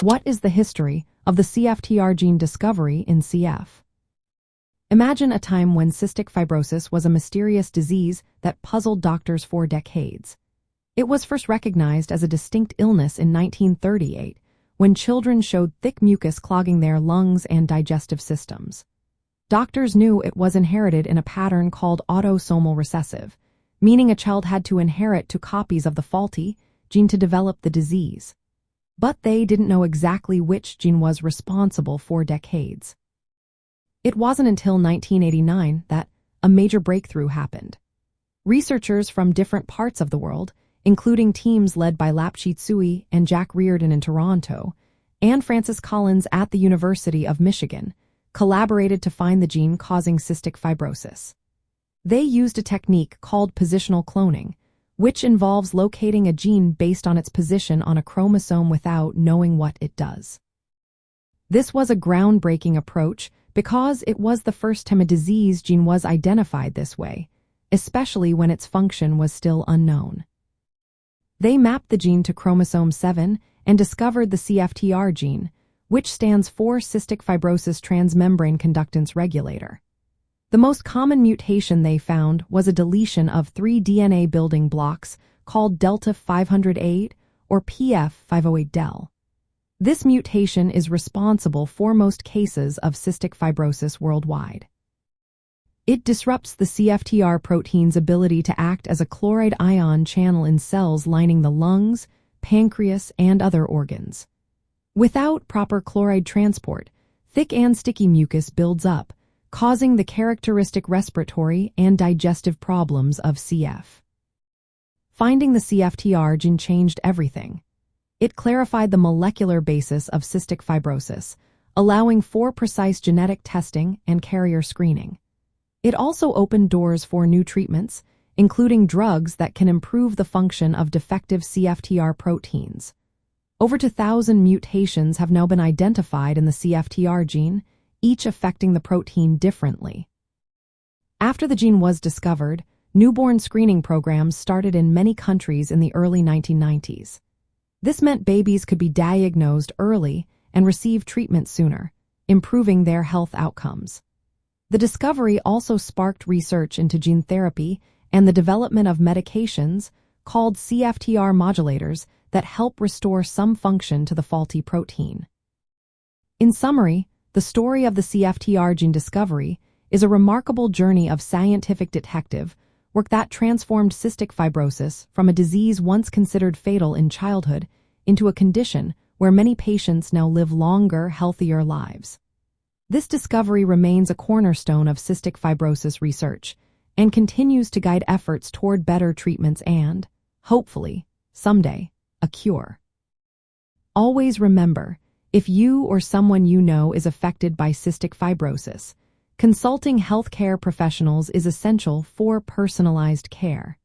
What is the history of the CFTR gene discovery in CF? Imagine a time when cystic fibrosis was a mysterious disease that puzzled doctors for decades. It was first recognized as a distinct illness in 1938, when children showed thick mucus clogging their lungs and digestive systems. Doctors knew it was inherited in a pattern called autosomal recessive, meaning a child had to inherit two copies of the faulty gene to develop the disease. But they didn't know exactly which gene was responsible for decades. It wasn't until 1989 that a major breakthrough happened. Researchers from different parts of the world, including teams led by Lapchit Tsui and Jack Reardon in Toronto, and Francis Collins at the University of Michigan, collaborated to find the gene causing cystic fibrosis. They used a technique called positional cloning, which involves locating a gene based on its position on a chromosome without knowing what it does. This was a groundbreaking approach because it was the first time a disease gene was identified this way, especially when its function was still unknown. They mapped the gene to chromosome 7 and discovered the CFTR gene, which stands for cystic fibrosis transmembrane conductance regulator. The most common mutation they found was a deletion of 3 DNA building blocks called delta 508 or PF508del. This mutation is responsible for most cases of cystic fibrosis worldwide. It disrupts the CFTR protein's ability to act as a chloride ion channel in cells lining the lungs, pancreas, and other organs. Without proper chloride transport, thick and sticky mucus builds up, causing the characteristic respiratory and digestive problems of CF. Finding the CFTR gene changed everything. It clarified the molecular basis of cystic fibrosis, allowing for precise genetic testing and carrier screening. It also opened doors for new treatments, including drugs that can improve the function of defective CFTR proteins. Over 2,000 mutations have now been identified in the CFTR gene, each affecting the protein differently. After the gene was discovered, newborn screening programs started in many countries in the early 1990s. This meant babies could be diagnosed early and receive treatment sooner, improving their health outcomes. The discovery also sparked research into gene therapy and the development of medications called CFTR modulators that help restore some function to the faulty protein. In summary, the story of the CFTR gene discovery is a remarkable journey of scientific detective work that transformed cystic fibrosis from a disease once considered fatal in childhood into a condition where many patients now live longer, healthier lives. This discovery remains a cornerstone of cystic fibrosis research and continues to guide efforts toward better treatments and, hopefully, someday, a cure. Always remember, if you or someone you know is affected by cystic fibrosis, consulting healthcare professionals is essential for personalized care.